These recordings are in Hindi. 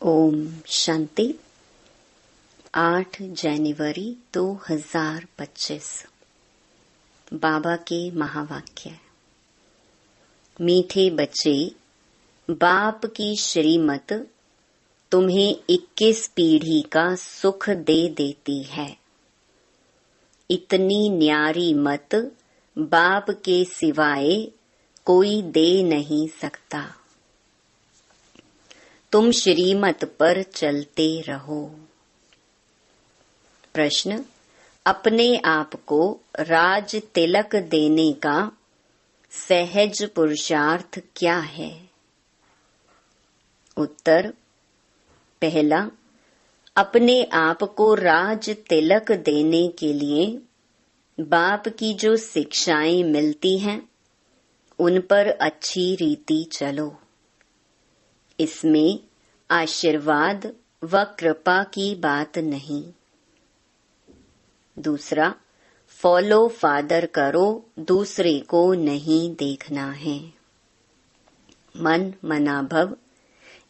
ओम शांति। 8 जनवरी 2025। बाबा के महावाक्य। मीठे बच्चे, बाप की श्रीमत तुम्हें 21 पीढ़ी का सुख दे देती है। इतनी न्यारी मत बाप के सिवाय कोई दे नहीं सकता। तुम श्रीमत पर चलते रहो। प्रश्न: अपने आप को राज तिलक देने का सहज पुरुषार्थ क्या है? उत्तर: पहला, अपने आप को राज तिलक देने के लिए बाप की जो शिक्षाएं मिलती हैं उन पर अच्छी रीति चलो। इसमें आशीर्वाद व कृपा की बात नहीं। दूसरा, फॉलो फादर करो, दूसरे को नहीं देखना है। मन मना भव,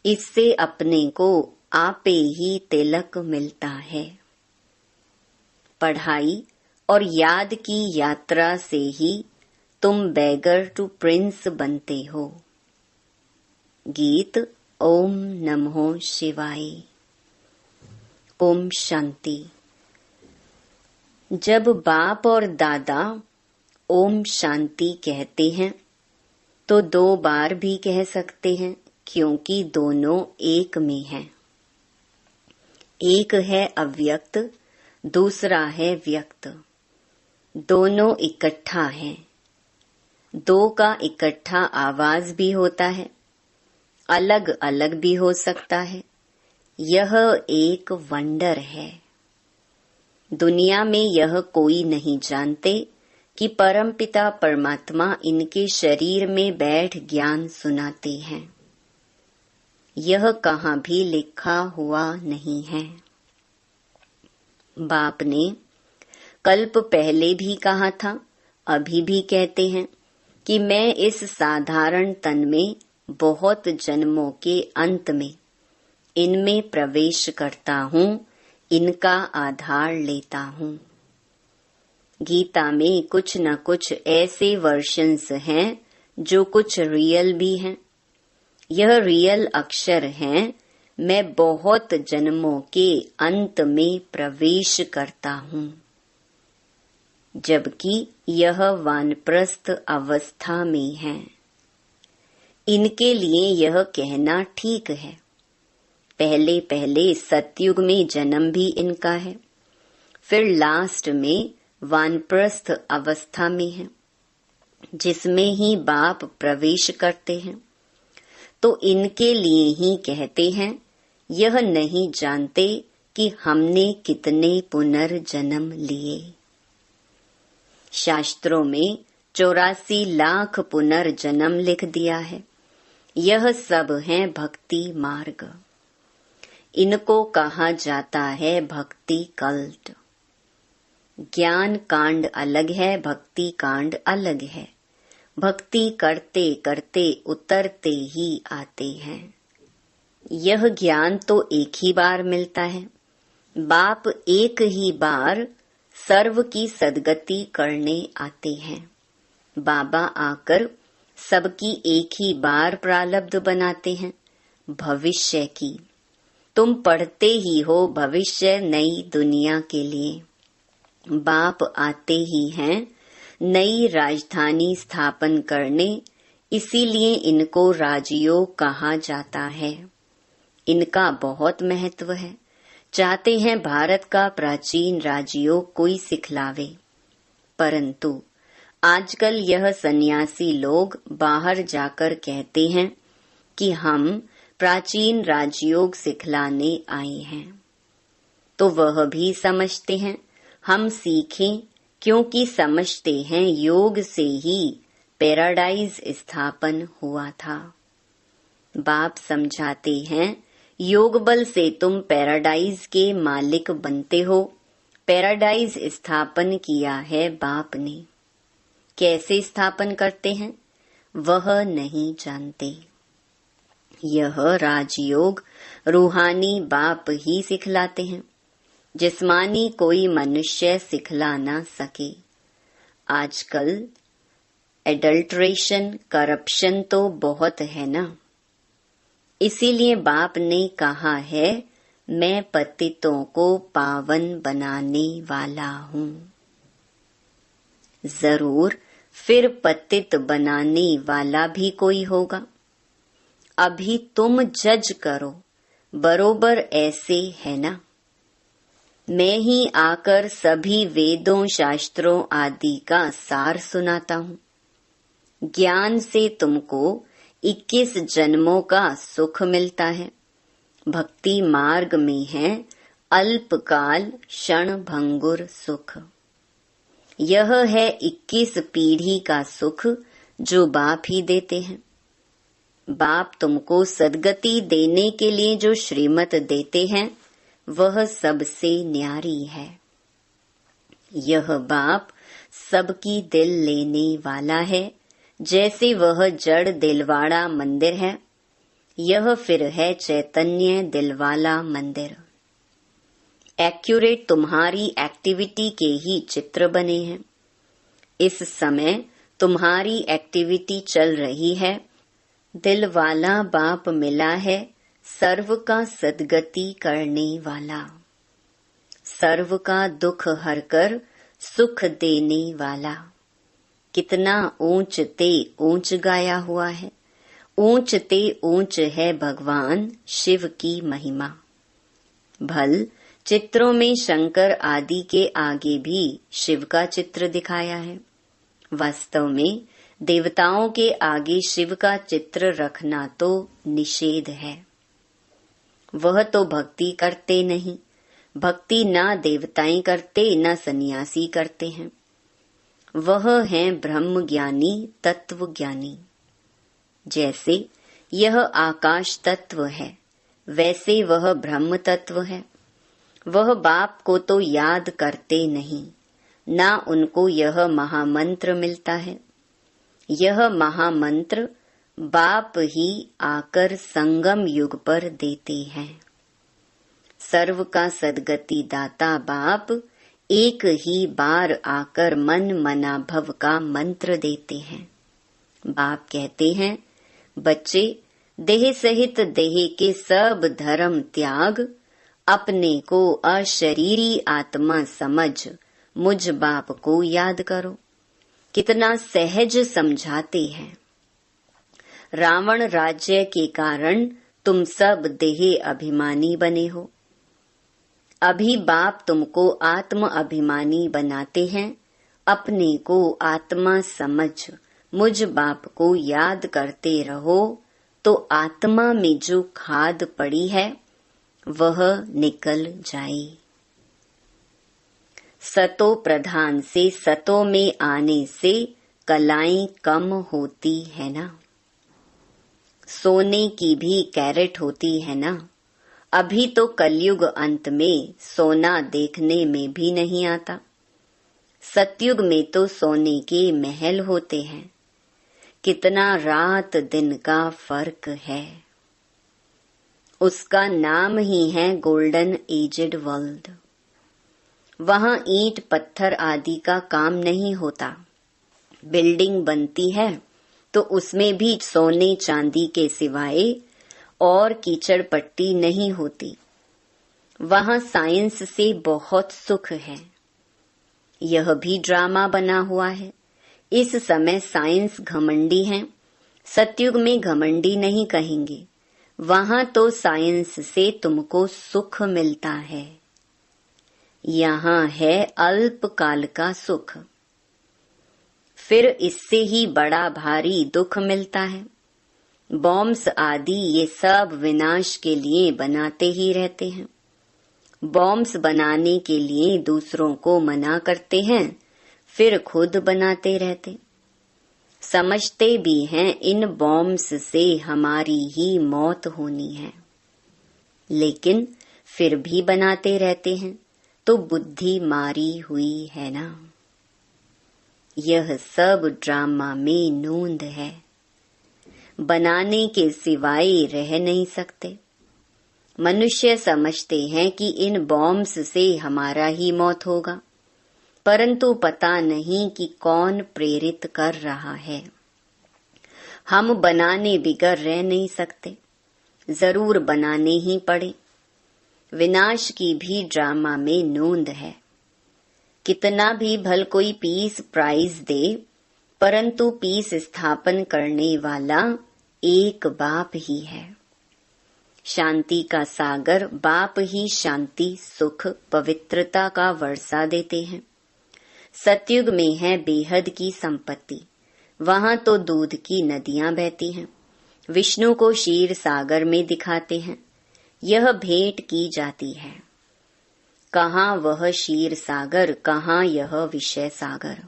इससे अपने को आपे ही तिलक मिलता है। पढ़ाई और याद की यात्रा से ही तुम बेगर टू प्रिंस बनते हो। गीत ओम नमो शिवाय। ओम शांति। जब बाप और दादा ओम शांति कहते हैं तो 2 बार भी कह सकते हैं, क्योंकि दोनों एक में हैं। एक है अव्यक्त, दूसरा है व्यक्त। दोनों इकट्ठा हैं। 2 का इकट्ठा आवाज भी होता है, अलग अलग भी हो सकता है। यह एक वंडर है। दुनिया में यह कोई नहीं जानते कि परमपिता परमात्मा इनके शरीर में बैठ ज्ञान सुनाते हैं। यह कहाँ भी लिखा हुआ नहीं है। बाप ने कल्प पहले भी कहा था, अभी भी कहते हैं कि मैं इस साधारण तन में बहुत जन्मों के अंत में इनमें प्रवेश करता हूँ, इनका आधार लेता हूँ। गीता में कुछ न कुछ ऐसे वर्शंस हैं जो कुछ रियल भी हैं। यह रियल अक्षर हैं, मैं बहुत जन्मों के अंत में प्रवेश करता हूँ। जबकि यह वानप्रस्थ अवस्था में है। इनके लिए यह कहना ठीक है। पहले पहले सतयुग में जन्म भी इनका है, फिर लास्ट में वानप्रस्थ अवस्था में है, जिसमें ही बाप प्रवेश करते हैं। तो इनके लिए ही कहते हैं, यह नहीं जानते कि हमने कितने पुनर्जन्म लिए। शास्त्रों में 84 लाख पुनर्जन्म लिख दिया है। यह सब है भक्ति मार्ग। इनको कहा जाता है भक्ति कल्ट। ज्ञान कांड अलग है, भक्ति कांड अलग है। भक्ति करते करते उतरते ही आते हैं। यह ज्ञान तो एक ही बार मिलता है। बाप एक ही बार सर्व की सद्गति करने आते हैं। बाबा आकर सबकी एक ही बार प्रारब्ध बनाते हैं भविष्य की। तुम पढ़ते ही हो भविष्य नई दुनिया के लिए। बाप आते ही हैं नई राजधानी स्थापन करने, इसीलिए इनको राजयोग कहा जाता है। इनका बहुत महत्व है। चाहते हैं भारत का प्राचीन राजयोग कोई सिखलावे, परंतु आजकल यह सन्यासी लोग बाहर जाकर कहते हैं कि हम प्राचीन राजयोग सिखलाने आए हैं। तो वह भी समझते हैं हम सीखें, क्योंकि समझते हैं योग से ही पैराडाइज स्थापन हुआ था। बाप समझाते हैं योग बल से तुम पैराडाइज के मालिक बनते हो। पैराडाइज स्थापन किया है बाप ने। कैसे स्थापन करते हैं वह नहीं जानते। यह राजयोग रूहानी बाप ही सिखलाते हैं, जिस्मानी कोई मनुष्य सिखला ना सके। आजकल एडल्ट्रेशन, करप्शन तो बहुत है ना, इसीलिए बाप ने कहा है मैं पतितों को पावन बनाने वाला हूँ। जरूर फिर पतित बनाने वाला भी कोई होगा। अभी तुम जज करो, बरोबर ऐसे है ना। मैं ही आकर सभी वेदों शास्त्रों आदि का सार सुनाता हूँ। ज्ञान से तुमको 21 जन्मों का सुख मिलता है। भक्ति मार्ग में है अल्पकाल क्षण भंगुर सुख। यह है 21 पीढ़ी का सुख जो बाप ही देते हैं। बाप तुमको सद्गति देने के लिए जो श्रीमत देते हैं वह सबसे न्यारी है। यह बाप सबकी दिल लेने वाला है। जैसे वह जड़ दिलवाड़ा मंदिर है, यह फिर है चैतन्य दिलवाला मंदिर। एक्यूरेट तुम्हारी एक्टिविटी के ही चित्र बने हैं। इस समय तुम्हारी एक्टिविटी चल रही है। दिलवाला बाप मिला है, सर्व का सद्गति करने वाला, सर्व का दुख हरकर सुख देने वाला। कितना ऊंच ते ऊंच गाया हुआ है। ऊंच ते ऊंच है भगवान शिव की महिमा। भल चित्रों में शंकर आदि के आगे भी शिव का चित्र दिखाया है। वास्तव में देवताओं के आगे शिव का चित्र रखना तो निषेध है। वह तो भक्ति करते नहीं। भक्ति ना देवताएं करते, ना सन्यासी करते हैं। वह हैं ब्रह्म ज्ञानी, तत्व ज्ञानी। जैसे यह आकाश तत्व है, वैसे वह ब्रह्म तत्व है। वह बाप को तो याद करते नहीं, ना उनको यह महामंत्र मिलता है। यह महामंत्र बाप ही आकर संगम युग पर देते हैं। सर्व का सद्गति दाता बाप एक ही बार आकर मन मना भव का मंत्र देते हैं। बाप कहते हैं, बच्चे देह सहित देह के सब धर्म त्याग, अपने को अशरीरी आत्मा समझ मुझ बाप को याद करो। कितना सहज समझाते हैं। रावण राज्य के कारण तुम सब देह अभिमानी बने हो। अभी बाप तुमको आत्म अभिमानी बनाते हैं। अपने को आत्मा समझ मुझ बाप को याद करते रहो, तो आत्मा में जो खाद पड़ी है वह निकल जाए। सतो प्रधान से सतो में आने से कलाएं कम होती है ना। सोने की भी कैरेट होती है ना। अभी तो कलयुग अंत में सोना देखने में भी नहीं आता। सतयुग में तो सोने के महल होते हैं। कितना रात दिन का फर्क है। उसका नाम ही है गोल्डन एजेड वर्ल्ड। वहाँ ईंट पत्थर आदि का काम नहीं होता। बिल्डिंग बनती है तो उसमें भी सोने चांदी के सिवाय और कीचड़ पट्टी नहीं होती। वहाँ साइंस से बहुत सुख है। यह भी ड्रामा बना हुआ है। इस समय साइंस घमंडी है। सतयुग में घमंडी नहीं कहेंगे। वहाँ तो साइंस से तुमको सुख मिलता है। यहाँ है अल्पकाल का सुख, फिर इससे ही बड़ा भारी दुख मिलता है। बॉम्ब्स आदि ये सब विनाश के लिए बनाते ही रहते हैं। बॉम्ब्स बनाने के लिए दूसरों को मना करते हैं, फिर खुद बनाते रहते। समझते भी हैं इन बॉम्ब्स से हमारी ही मौत होनी है, लेकिन फिर भी बनाते रहते हैं, तो बुद्धि मारी हुई है ना। यह सब ड्रामा में नूंद है। बनाने के सिवाय रह नहीं सकते। मनुष्य समझते हैं कि इन बॉम्ब्स से हमारा ही मौत होगा, परंतु पता नहीं कि कौन प्रेरित कर रहा है। हम बनाने बिगर रह नहीं सकते, जरूर बनाने ही पड़े। विनाश की भी ड्रामा में नोंद है। कितना भी भल कोई पीस प्राइज दे, परंतु पीस स्थापन करने वाला एक बाप ही है। शांति का सागर बाप ही शांति, सुख, पवित्रता का वर्षा देते हैं। सतयुग में है बेहद की संपत्ति, वहां तो दूध की नदियां बहती हैं। विष्णु को क्षीर सागर में दिखाते हैं, यह भेंट की जाती है। कहाँ वह क्षीर सागर, कहाँ यह विषय सागर।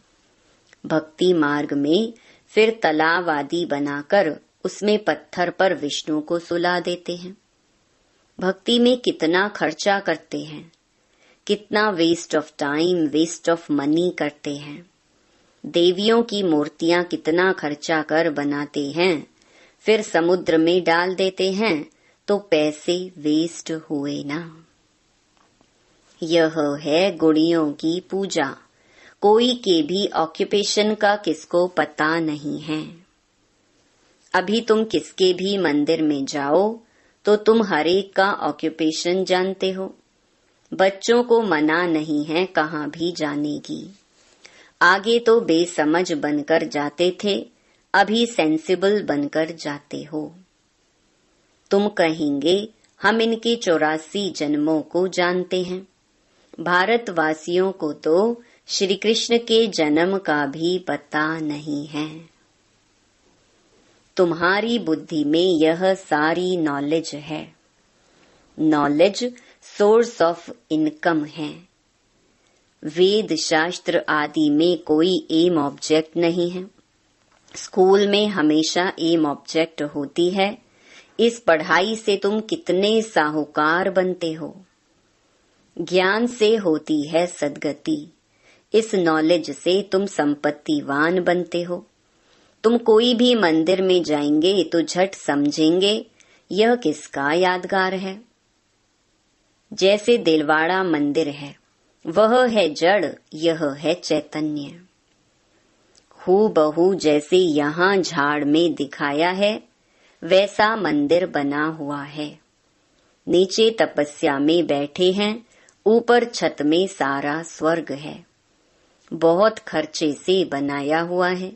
भक्ति मार्ग में फिर तालाब आदि बनाकर उसमें पत्थर पर विष्णु को सुला देते हैं। भक्ति में कितना खर्चा करते हैं, कितना waste of time, waste of money करते हैं। देवियों की मूर्तियां कितना खर्चा कर बनाते हैं, फिर समुद्र में डाल देते हैं, तो पैसे वेस्ट हुए ना। यह है गुड़ियों की पूजा। कोई के भी ऑक्यूपेशन का किसको पता नहीं है। अभी तुम किसके भी मंदिर में जाओ तो तुम हर एक का ऑक्यूपेशन जानते हो। बच्चों को मना नहीं है कहाँ भी जाने की। आगे तो बेसमझ बनकर जाते थे, अभी सेंसिबल बनकर जाते हो। तुम कहेंगे हम इनके 84 जन्मों को जानते हैं। भारतवासियों को तो श्री कृष्ण के जन्म का भी पता नहीं है। तुम्हारी बुद्धि में यह सारी नॉलेज है। नॉलेज सोर्स ऑफ इनकम है। वेद शास्त्र आदि में कोई एम ऑब्जेक्ट नहीं है। स्कूल में हमेशा एम ऑब्जेक्ट होती है। इस पढ़ाई से तुम कितने साहूकार बनते हो। ज्ञान से होती है सद्गति। इस नॉलेज से तुम संपत्तिवान बनते हो। तुम कोई भी मंदिर में जाएंगे तो झट समझेंगे यह किसका यादगार है। जैसे दिलवाड़ा मंदिर है, वह है जड़, यह है चैतन्य। हूबहू जैसे यहाँ झाड़ में दिखाया है, वैसा मंदिर बना हुआ है। नीचे तपस्या में बैठे हैं, ऊपर छत में सारा स्वर्ग है। बहुत खर्चे से बनाया हुआ है,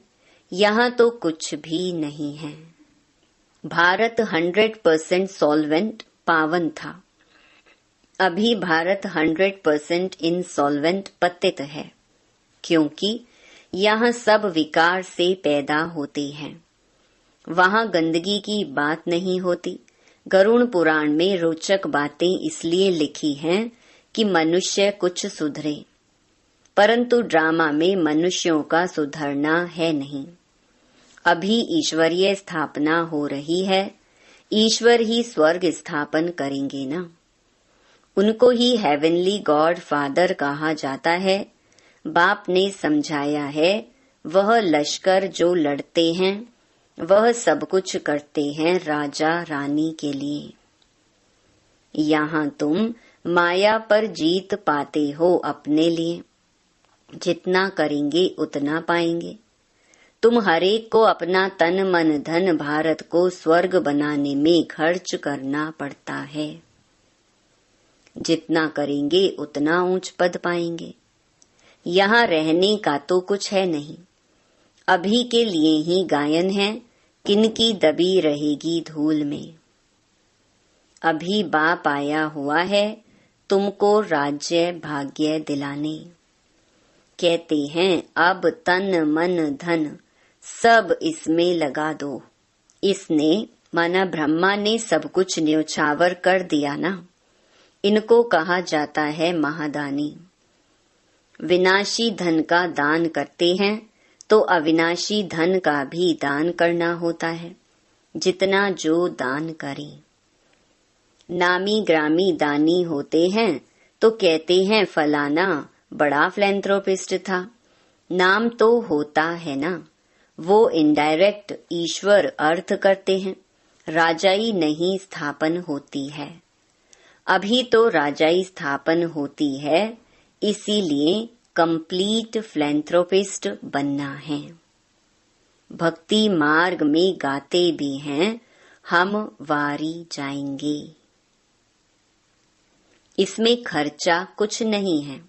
यहाँ तो कुछ भी नहीं है। भारत 100% सॉल्वेंट पावन था। अभी भारत 100% इंसॉल्वेंट पतित है, क्योंकि यहाँ सब विकार से पैदा होते हैं। वहाँ गंदगी की बात नहीं होती। गरुड़ पुराण में रोचक बातें इसलिए लिखी हैं कि मनुष्य कुछ सुधरे, परंतु ड्रामा में मनुष्यों का सुधरना है नहीं। अभी ईश्वरीय स्थापना हो रही है, ईश्वर ही स्वर्ग स्थापन करेंगे ना। उनको ही हेवनली गॉड फादर कहा जाता है। बाप ने समझाया है, वह लश्कर जो लड़ते हैं वह सब कुछ करते हैं राजा रानी के लिए। यहाँ तुम माया पर जीत पाते हो अपने लिए। जितना करेंगे उतना पाएंगे। तुम हरेक को अपना तन मन धन भारत को स्वर्ग बनाने में खर्च करना पड़ता है। जितना करेंगे उतना ऊंच पद पाएंगे। यहाँ रहने का तो कुछ है नहीं। अभी के लिए ही गायन है, किनकी दबी रहेगी धूल में। अभी बाप आया हुआ है तुमको राज्य भाग्य दिलाने। कहते हैं अब तन मन धन सब इसमें लगा दो। इसने माना ब्रह्मा ने सब कुछ न्योछावर कर दिया ना। इनको कहा जाता है महादानी। विनाशी धन का दान करते हैं तो अविनाशी धन का भी दान करना होता है, जितना जो दान करें। नामी ग्रामी दानी होते हैं तो कहते हैं फलाना बड़ा फिलैंथ्रोपिस्ट था। नाम तो होता है ना, वो इनडायरेक्ट ईश्वर अर्थ करते हैं। राजाई नहीं स्थापन होती है। अभी तो राजाई स्थापन होती है, इसीलिए कंप्लीट फिलैंथ्रोपिस्ट बनना है। भक्ति मार्ग में गाते भी हैं, हम वारी जाएंगे। इसमें खर्चा कुछ नहीं है।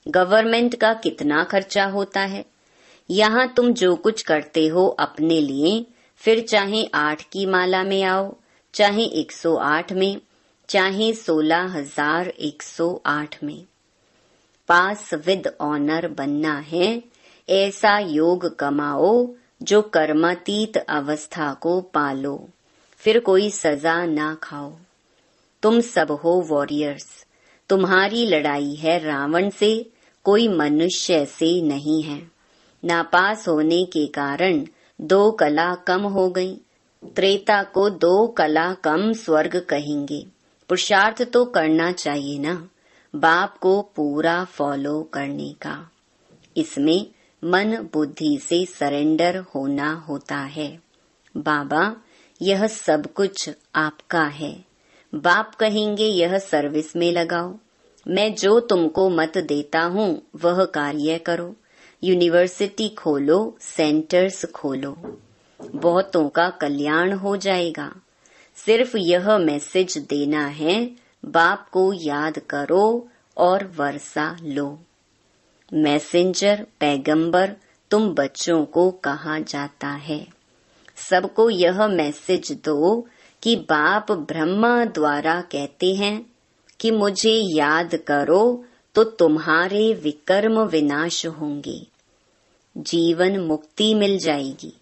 गवर्नमेंट का कितना खर्चा होता है। यहाँ तुम जो कुछ करते हो अपने लिए, फिर चाहे 8 की माला में आओ, चाहे 108 में, चाहे 16,108 में, पास विद ऑनर बनना है। ऐसा योग कमाओ जो कर्मातीत अवस्था को पालो, फिर कोई सजा ना खाओ। तुम सब हो वॉरियर्स। तुम्हारी लड़ाई है रावण से, कोई मनुष्य से नहीं है। नापास होने के कारण 2 कला कम हो गई। त्रेता को 2 कला कम स्वर्ग कहेंगे। पुरुषार्थ तो करना चाहिए ना, बाप को पूरा फॉलो करने का। इसमें मन बुद्धि से सरेंडर होना होता है। बाबा, यह सब कुछ आपका है। बाप कहेंगे यह सर्विस में लगाओ। मैं जो तुमको मत देता हूँ वह कार्य करो। यूनिवर्सिटी खोलो, सेंटर्स खोलो, बहुतों का कल्याण हो जाएगा। सिर्फ यह मैसेज देना है, बाप को याद करो और वर्षा लो। मैसेंजर, पैगंबर तुम बच्चों को कहा जाता है। सबको यह मैसेज दो कि बाप ब्रह्मा द्वारा कहते हैं कि मुझे याद करो तो तुम्हारे विकर्म विनाश होंगे, जीवन मुक्ति मिल जाएगी।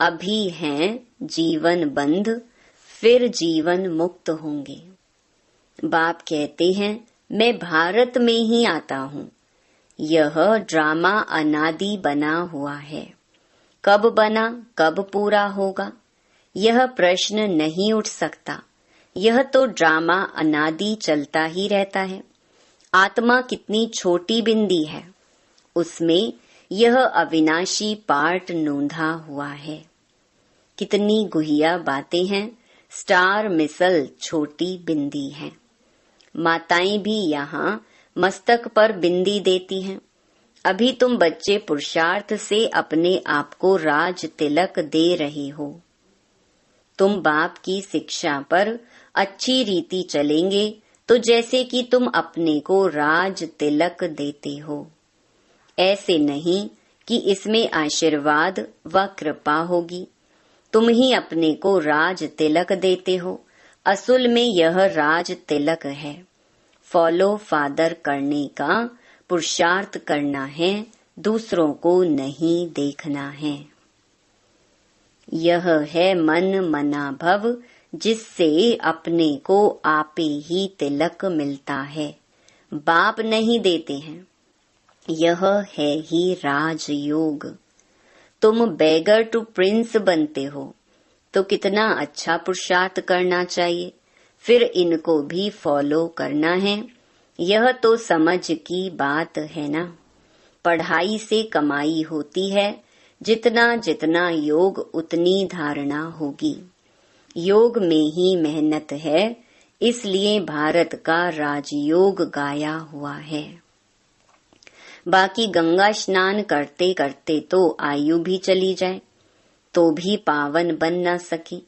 अभी हैं जीवन बंध, फिर जीवन मुक्त होंगे। बाप कहते हैं मैं भारत में ही आता हूँ। यह ड्रामा अनादि बना हुआ है। कब बना, कब पूरा होगा, यह प्रश्न नहीं उठ सकता। यह तो ड्रामा अनादि चलता ही रहता है। आत्मा कितनी छोटी बिंदी है, उसमें यह अविनाशी पार्ट नोंधा हुआ है। कितनी गुहिया बातें हैं। स्टार मिसल छोटी बिंदी है। माताएं भी यहाँ मस्तक पर बिंदी देती हैं। अभी तुम बच्चे पुरुषार्थ से अपने आप को राज तिलक दे रहे हो। तुम बाप की शिक्षा पर अच्छी रीति चलेंगे तो जैसे कि तुम अपने को राज तिलक देते हो। ऐसे नहीं कि इसमें आशीर्वाद व कृपा होगी। तुम ही अपने को राज तिलक देते हो। असल में यह राज तिलक है। फॉलो फादर करने का पुरुषार्थ करना है, दूसरों को नहीं देखना है। यह है मन मना भव, जिससे अपने को आपे ही तिलक मिलता है। बाप नहीं देते हैं। यह है ही राजयोग। तुम बेगर टू प्रिंस बनते हो तो कितना अच्छा पुरुषार्थ करना चाहिए, फिर इनको भी फॉलो करना है। यह तो समझ की बात है ना। पढ़ाई से कमाई होती है, जितना जितना योग उतनी धारणा होगी। योग में ही मेहनत है, इसलिए भारत का राजयोग गाया हुआ है। बाकी गंगा स्नान करते करते तो आयु भी चली जाए तो भी पावन बन न सकी।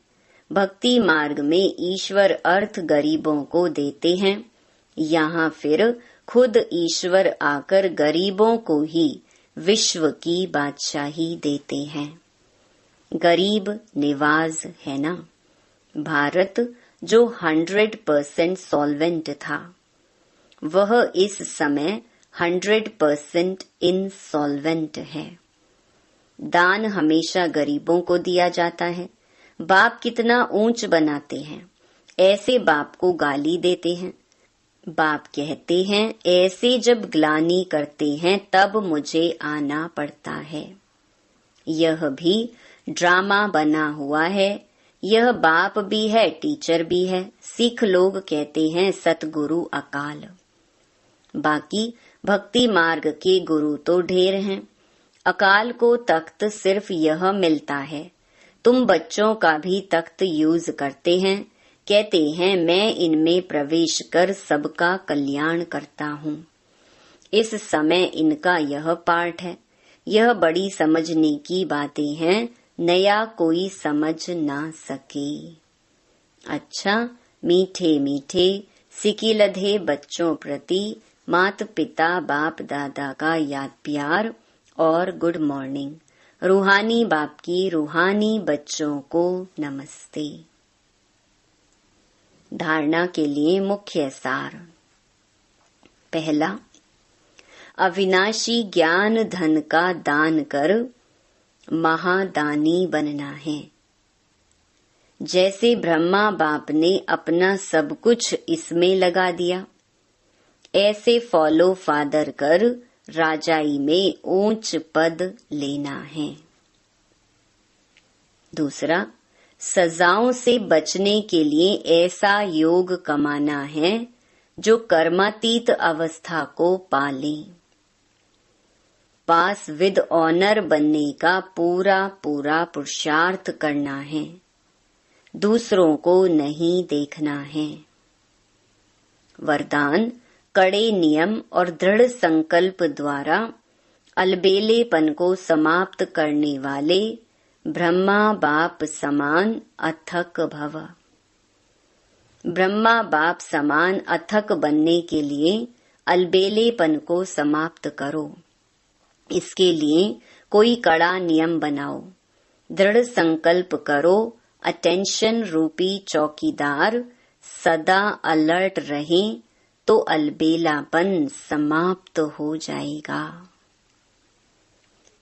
भक्ति मार्ग में ईश्वर अर्थ गरीबों को देते हैं। यहाँ फिर खुद ईश्वर आकर गरीबों को ही विश्व की बादशाही देते हैं। गरीब निवाज है ना। भारत जो 100% सॉल्वेंट था, वह इस समय 100% इनसॉल्वेंट है। दान हमेशा गरीबों को दिया जाता है। बाप कितना ऊंच बनाते हैं, ऐसे बाप को गाली देते हैं। बाप कहते हैं ऐसे जब ग्लानि करते हैं तब मुझे आना पड़ता है। यह भी ड्रामा बना हुआ है। यह बाप भी है, टीचर भी है। सिख लोग कहते हैं सतगुरु अकाल। बाकी भक्ति मार्ग के गुरु तो ढेर हैं। अकाल को तख्त सिर्फ यह मिलता है। तुम बच्चों का भी तख्त यूज करते हैं, कहते हैं मैं इनमें प्रवेश कर सबका कल्याण करता हूँ। इस समय इनका यह पाठ है। यह बड़ी समझने की बातें हैं, नया कोई समझ ना सके। अच्छा, मीठे मीठे सिकिलधे बच्चों प्रति मात पिता बाप दादा का याद प्यार और गुड मॉर्निंग। रूहानी बाप की रूहानी बच्चों को नमस्ते। धारणा के लिए मुख्य सार। पहला, अविनाशी ज्ञान धन का दान कर महादानी बनना है। जैसे ब्रह्मा बाप ने अपना सब कुछ इसमें लगा दिया, ऐसे फॉलो फादर कर राजाई में ऊंच पद लेना है। दूसरा, सजाओं से बचने के लिए ऐसा योग कमाना है जो कर्मातीत अवस्था को पाले। पास विद ऑनर बनने का पूरा पूरा पुरुषार्थ करना है, दूसरों को नहीं देखना है। वरदान, कड़े नियम और दृढ़ संकल्प द्वारा अलबेलेपन को समाप्त करने वाले ब्रह्मा बाप समान अथक भव। ब्रह्मा बाप समान अथक बनने के लिए अलबेलेपन को समाप्त करो। इसके लिए कोई कड़ा नियम बनाओ, दृढ़ संकल्प करो। अटेंशन रूपी चौकीदार सदा अलर्ट रहें तो अलबेलापन समाप्त हो जाएगा।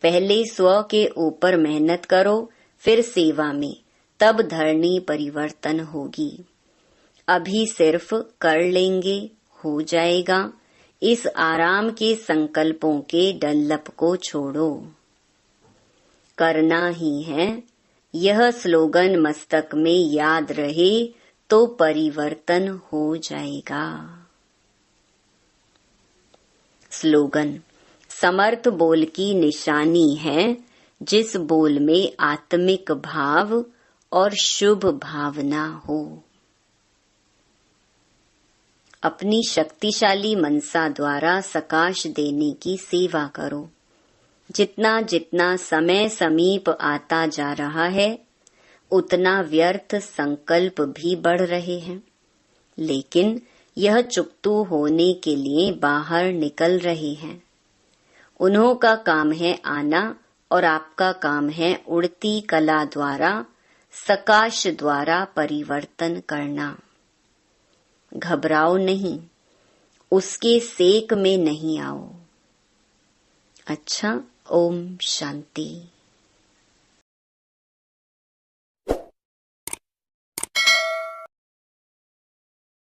पहले स्व के ऊपर मेहनत करो, फिर सेवा में, तब धरनी परिवर्तन होगी। अभी सिर्फ कर लेंगे, हो जाएगा। इस आराम के संकल्पों के डल्लप को छोड़ो। करना ही है। यह स्लोगन मस्तक में याद रहे तो परिवर्तन हो जाएगा। स्लोगन, समर्थ बोल की निशानी है जिस बोल में आत्मिक भाव और शुभ भावना हो। अपनी शक्तिशाली मनसा द्वारा सकाश देने की सेवा करो। जितना जितना समय समीप आता जा रहा है, उतना व्यर्थ संकल्प भी बढ़ रहे हैं, लेकिन यह चुकतू होने के लिए बाहर निकल रहे हैं। उन्हों का काम है आना और आपका काम है उड़ती कला द्वारा, सकाश द्वारा परिवर्तन करना। घबराओ नहीं, उसके सेक में नहीं आओ। अच्छा, ओम शांति।